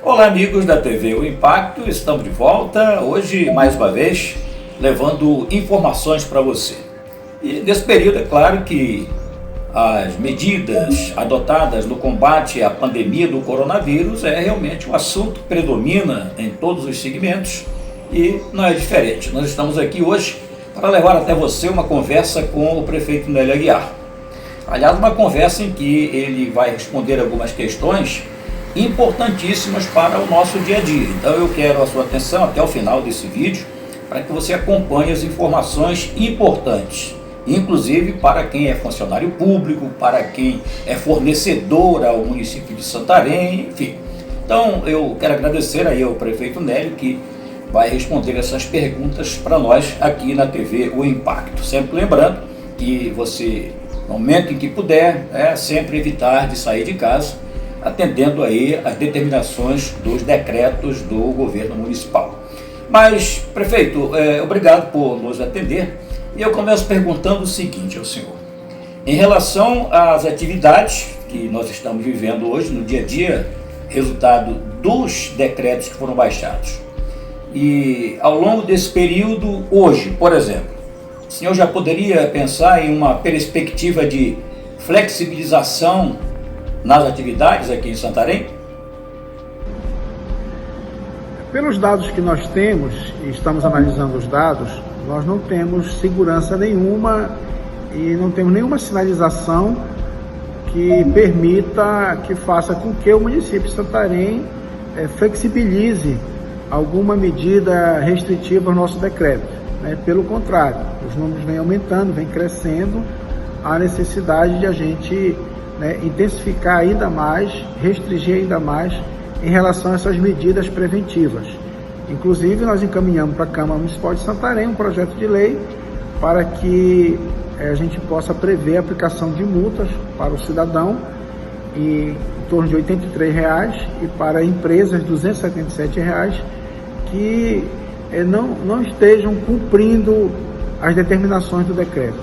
Olá, amigos da TV O Impacto, estamos de volta, hoje mais uma vez, levando informações para você. E nesse período é claro que as medidas adotadas no combate à pandemia do coronavírus é realmente um assunto que predomina em todos os segmentos e não é diferente. Nós estamos aqui hoje para levar até você uma conversa com o prefeito Nélio Aguiar. Aliás, uma conversa em que ele vai responder algumas questões importantíssimas para o nosso dia a dia. Então eu quero a sua atenção até o final desse vídeo para que você acompanhe as informações importantes, inclusive para quem é funcionário público, para quem é fornecedor ao município de Santarém, enfim. Então eu quero agradecer aí ao prefeito Nélio que vai responder essas perguntas para nós aqui na TV O Impacto. Sempre lembrando que você, no momento em que puder, sempre evitar de sair de casa, atendendo aí as determinações dos decretos do governo municipal. Mas, prefeito, obrigado por nos atender. E eu começo perguntando o seguinte ao senhor. Em relação às atividades que nós estamos vivendo hoje, no dia a dia, resultado dos decretos que foram baixados. E ao longo desse período, hoje, por exemplo, o senhor já poderia pensar em uma perspectiva de flexibilização nas atividades aqui em Santarém? Pelos dados que nós temos, e estamos analisando os dados, nós não temos segurança nenhuma e não temos nenhuma sinalização que permita, que faça com que o município de Santarém flexibilize alguma medida restritiva ao nosso decreto. Pelo contrário, os números vêm aumentando, vêm crescendo, há necessidade de a gente intensificar ainda mais, restringir ainda mais em relação a essas medidas preventivas. Inclusive, nós encaminhamos para a Câmara Municipal de Santarém um projeto de lei para que a gente possa prever a aplicação de multas para o cidadão em torno de R$ 83 e para empresas R$ 277 que não estejam cumprindo as determinações do decreto,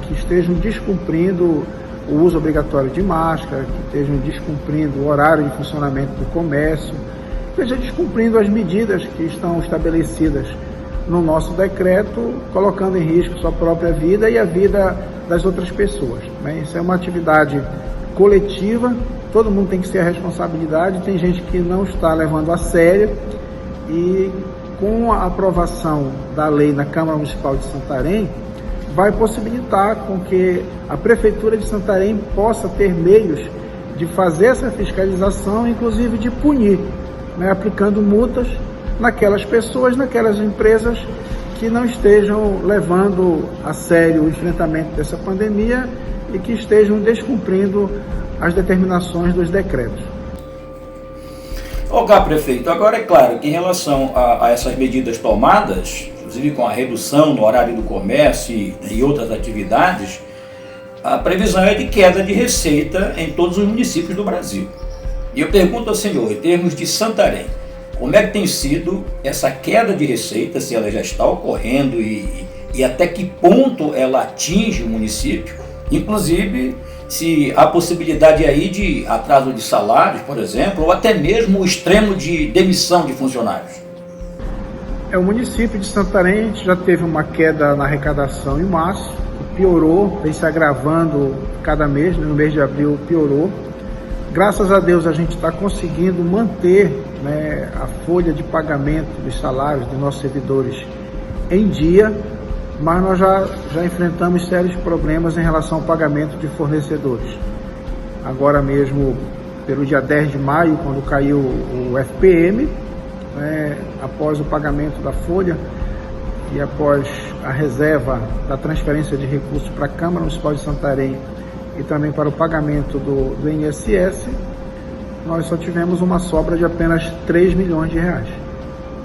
que estejam descumprindo o uso obrigatório de máscara, que estejam descumprindo o horário de funcionamento do comércio, estejam descumprindo as medidas que estão estabelecidas no nosso decreto, colocando em risco sua própria vida e a vida das outras pessoas. Isso é uma atividade coletiva, todo mundo tem que ter a responsabilidade, tem gente que não está levando a sério e com a aprovação da lei na Câmara Municipal de Santarém, vai possibilitar com que a Prefeitura de Santarém possa ter meios de fazer essa fiscalização, inclusive de punir, aplicando multas naquelas pessoas, naquelas empresas que não estejam levando a sério o enfrentamento dessa pandemia e que estejam descumprindo as determinações dos decretos. Ok, prefeito, agora é claro que em relação a essas medidas tomadas, inclusive com a redução no horário do comércio e outras atividades, a previsão é de queda de receita em todos os municípios do Brasil. E eu pergunto ao senhor, em termos de Santarém, como é que tem sido essa queda de receita, se ela já está ocorrendo e até que ponto ela atinge o município, inclusive se há possibilidade aí de atraso de salários, por exemplo, ou até mesmo o extremo de demissão de funcionários. O município de Santarém já teve uma queda na arrecadação em março, piorou, vem se agravando cada mês, no mês de abril piorou. Graças a Deus a gente está conseguindo manter a folha de pagamento dos salários dos nossos servidores em dia, mas nós já enfrentamos sérios problemas em relação ao pagamento de fornecedores. Agora mesmo, pelo dia 10 de maio, quando caiu o FPM, após o pagamento da folha e após a reserva da transferência de recursos para a Câmara Municipal de Santarém e também para o pagamento do INSS, nós só tivemos uma sobra de apenas R$ 3 milhões. R$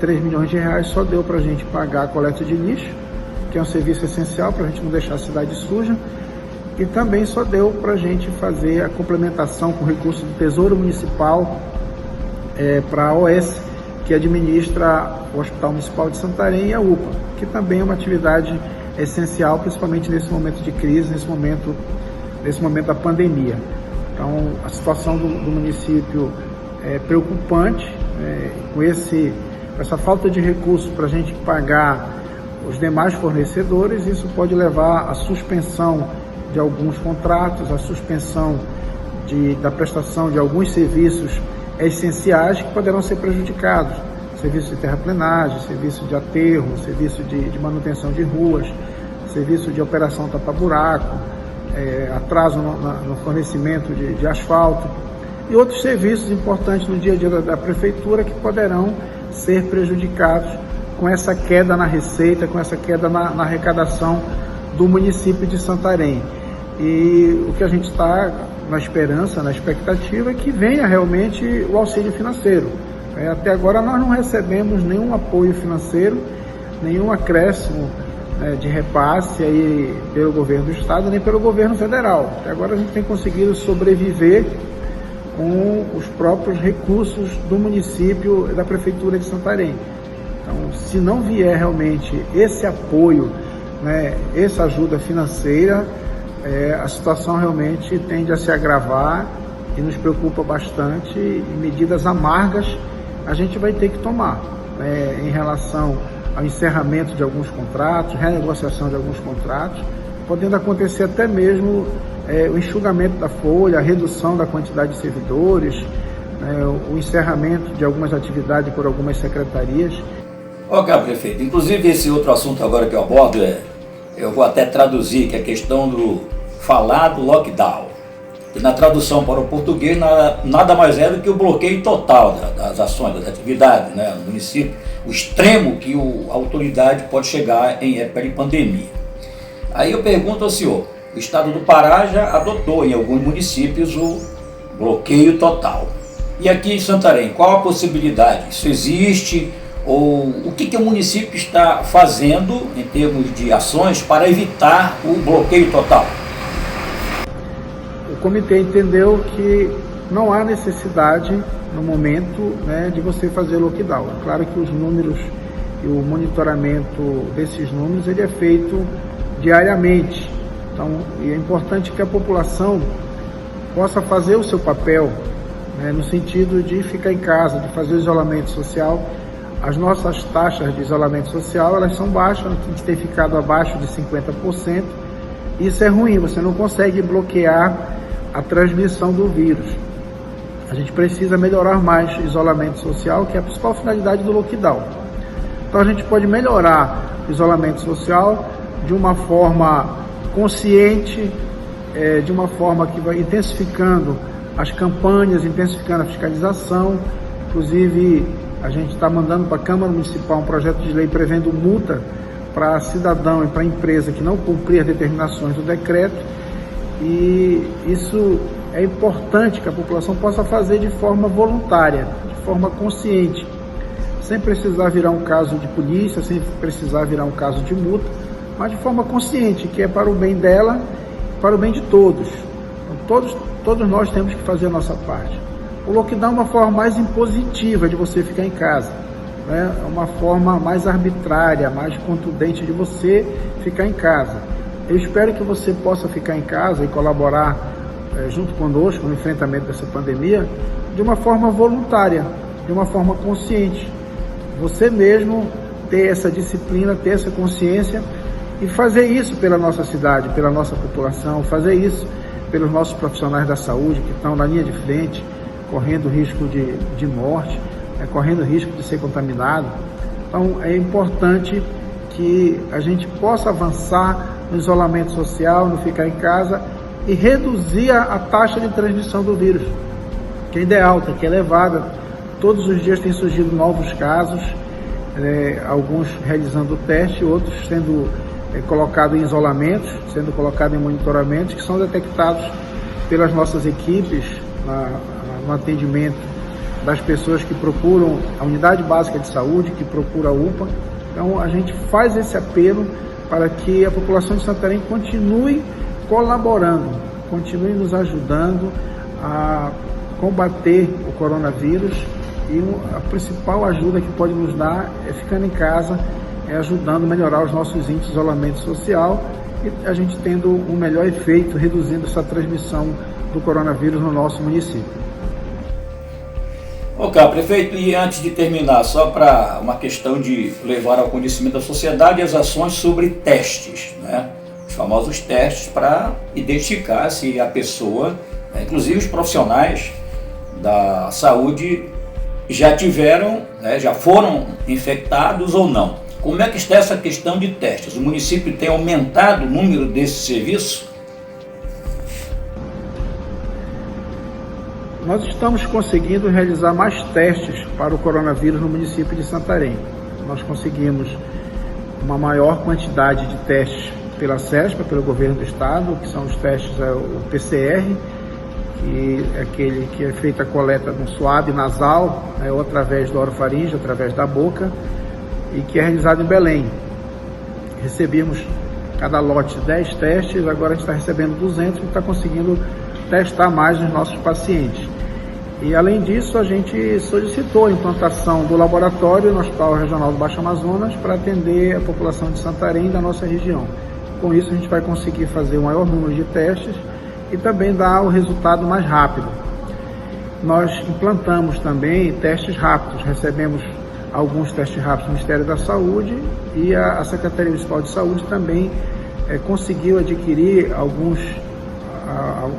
3 milhões só deu para a gente pagar a coleta de lixo, que é um serviço essencial para a gente não deixar a cidade suja, e também só deu para a gente fazer a complementação com recursos do Tesouro Municipal para a OS, que administra o Hospital Municipal de Santarém e a UPA, que também é uma atividade essencial, principalmente nesse momento de crise, nesse momento da pandemia. Então, a situação do município preocupante, com essa falta de recursos para a gente pagar os demais fornecedores. Isso pode levar à suspensão de alguns contratos, à suspensão da prestação de alguns serviços essenciais que poderão ser prejudicados. Serviço de terraplenagem, serviço de aterro, serviço de manutenção de ruas, serviço de operação tapa-buraco, atraso no fornecimento de asfalto e outros serviços importantes no dia a dia da prefeitura que poderão ser prejudicados com essa queda na receita, com essa queda na arrecadação do município de Santarém. E o que a gente está na esperança, na expectativa, é que venha realmente o auxílio financeiro. Até agora nós não recebemos nenhum apoio financeiro, nenhum acréscimo de repasse aí pelo governo do estado, nem pelo governo federal. Até agora a gente tem conseguido sobreviver com os próprios recursos do município e da prefeitura de Santarém. Então, se não vier realmente esse apoio, essa ajuda financeira, a situação realmente tende a se agravar e nos preocupa bastante, e medidas amargas a gente vai ter que tomar em relação ao encerramento de alguns contratos, renegociação de alguns contratos, podendo acontecer até mesmo o enxugamento da folha, a redução da quantidade de servidores, o encerramento de algumas atividades por algumas secretarias. Ok, prefeito, inclusive esse outro assunto agora que eu abordo eu vou até traduzir, que é a questão do falado lockdown. E na tradução para o português, nada mais é do que o bloqueio total das ações, das atividades, no município, o extremo que a autoridade pode chegar em época de pandemia. Aí eu pergunto ao senhor, o estado do Pará já adotou em alguns municípios o bloqueio total. E aqui em Santarém, qual a possibilidade? Isso existe? Ou o que o município está fazendo em termos de ações para evitar o bloqueio total? O comitê entendeu que não há necessidade, no momento, de você fazer lockdown. É claro que os números e o monitoramento desses números ele é feito diariamente. Então, é importante que a população possa fazer o seu papel, no sentido de ficar em casa, de fazer o isolamento social. As nossas taxas de isolamento social elas são baixas, a gente tem ficado abaixo de 50%. Isso é ruim, você não consegue bloquear a transmissão do vírus. A gente precisa melhorar mais o isolamento social, que é a principal finalidade do lockdown. Então a gente pode melhorar o isolamento social de uma forma consciente, de uma forma que vai intensificando as campanhas, intensificando a fiscalização. Inclusive, a gente está mandando para a Câmara Municipal um projeto de lei prevendo multa para cidadão e para empresa que não cumprir as determinações do decreto. E isso é importante que a população possa fazer de forma voluntária, de forma consciente, sem precisar virar um caso de polícia, sem precisar virar um caso de multa, mas de forma consciente, que é para o bem dela, para o bem de todos. Então, todos nós temos que fazer a nossa parte. O lockdown é uma forma mais impositiva de você ficar em casa, é uma forma mais arbitrária, mais contundente de você ficar em casa. Eu espero que você possa ficar em casa e colaborar junto conosco no enfrentamento dessa pandemia de uma forma voluntária, de uma forma consciente. Você mesmo ter essa disciplina, ter essa consciência e fazer isso pela nossa cidade, pela nossa população, fazer isso pelos nossos profissionais da saúde que estão na linha de frente, correndo risco de morte, correndo risco de ser contaminado. Então é importante que a gente possa avançar no isolamento social, no ficar em casa e reduzir a taxa de transmissão do vírus, que ainda é alta, que é elevada. Todos os dias têm surgido novos casos, alguns realizando o teste, outros sendo colocados em isolamentos, sendo colocados em monitoramentos, que são detectados pelas nossas equipes no atendimento das pessoas que procuram a unidade básica de saúde, que procura a UPA. Então a gente faz esse apelo para que a população de Santarém continue colaborando, continue nos ajudando a combater o coronavírus, e a principal ajuda que pode nos dar é ficando em casa, ajudando a melhorar os nossos índices de isolamento social e a gente tendo um melhor efeito, reduzindo essa transmissão do coronavírus no nosso município. Ok, prefeito, e antes de terminar, só para uma questão de levar ao conhecimento da sociedade as ações sobre testes, né? Os famosos testes para identificar se a pessoa, né, inclusive os profissionais da saúde, já tiveram, né, já foram infectados ou não. Como é que está essa questão de testes? O município tem aumentado o número desse serviço? Nós estamos conseguindo realizar mais testes para o coronavírus no município de Santarém. Nós conseguimos uma maior quantidade de testes pela CESPA, pelo governo do estado, que são os testes, o PCR, que é aquele que é feita a coleta no suave nasal, ou através do orofaringe, através da boca, e que é realizado em Belém. Recebemos cada lote 10 testes, agora a gente está recebendo 200 e está conseguindo testar mais os nossos pacientes. E além disso, a gente solicitou a implantação do laboratório no Hospital Regional do Baixo Amazonas para atender a população de Santarém e da nossa região. Com isso, a gente vai conseguir fazer o maior número de testes e também dar o resultado mais rápido. Nós implantamos também testes rápidos, recebemos alguns testes rápidos do Ministério da Saúde e a Secretaria Municipal de Saúde também conseguiu adquirir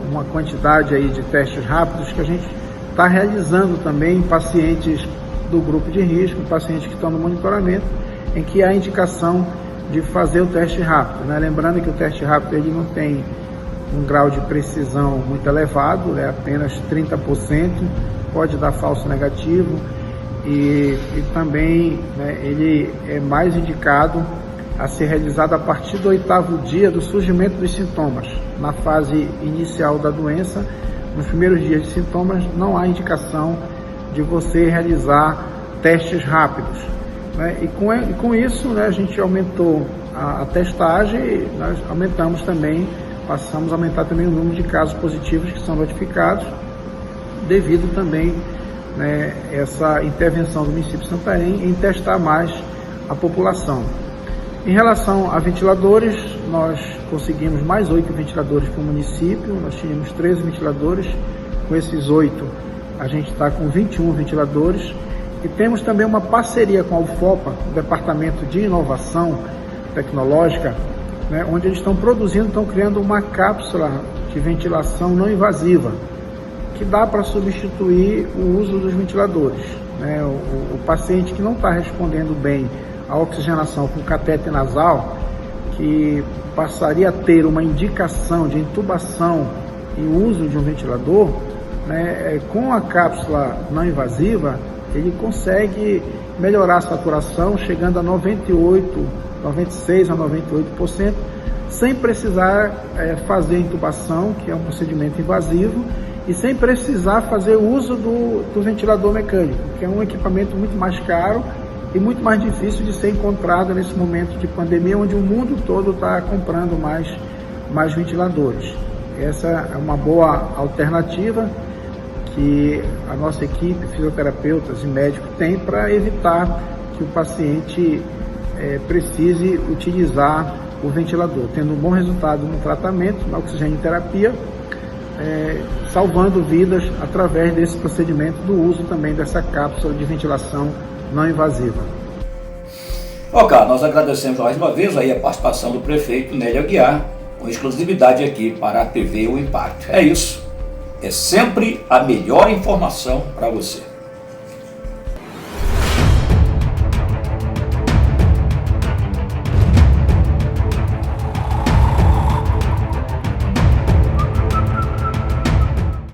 uma quantidade aí de testes rápidos que a gente está realizando também em pacientes do grupo de risco, pacientes que estão no monitoramento, em que há indicação de fazer o teste rápido, né? Lembrando que o teste rápido ele não tem um grau de precisão muito elevado, é apenas 30%, pode dar falso negativo e também, né, ele é mais indicado a ser realizado a partir do 8º dia do surgimento dos sintomas. Na fase inicial da doença, nos primeiros dias de sintomas, não há indicação de você realizar testes rápidos, né? E com isso, né, a gente aumentou a testagem, nós aumentamos também, passamos a aumentar também o número de casos positivos que são notificados, devido também, né, essa intervenção do município de Santarém em testar mais a população. Em relação a ventiladores, nós conseguimos mais 8 ventiladores para o município, nós tínhamos 13 ventiladores, com esses 8 a gente está com 21 ventiladores e temos também uma parceria com a UFOPA, o Departamento de Inovação Tecnológica, né, onde eles estão produzindo, estão criando uma cápsula de ventilação não invasiva, que dá para substituir o uso dos ventiladores, né? O paciente que não está respondendo bem à oxigenação com catéter nasal, que passaria a ter uma indicação de intubação e uso de um ventilador, né, com a cápsula não invasiva, ele consegue melhorar a saturação, chegando a 96% a 98%, sem precisar fazer intubação, que é um procedimento invasivo, e sem precisar fazer uso do ventilador mecânico, que é um equipamento muito mais caro e muito mais difícil de ser encontrado nesse momento de pandemia, onde o mundo todo está comprando mais ventiladores. Essa é uma boa alternativa que a nossa equipe, fisioterapeutas e médicos, tem para evitar que o paciente precise utilizar o ventilador, tendo um bom resultado no tratamento, na oxigenoterapia, salvando vidas através desse procedimento do uso também dessa cápsula de ventilação não invasiva. Ok, nós agradecemos mais uma vez aí a participação do prefeito Nélio Aguiar, com exclusividade aqui para a TV O Impacto. É isso, é sempre a melhor informação para você.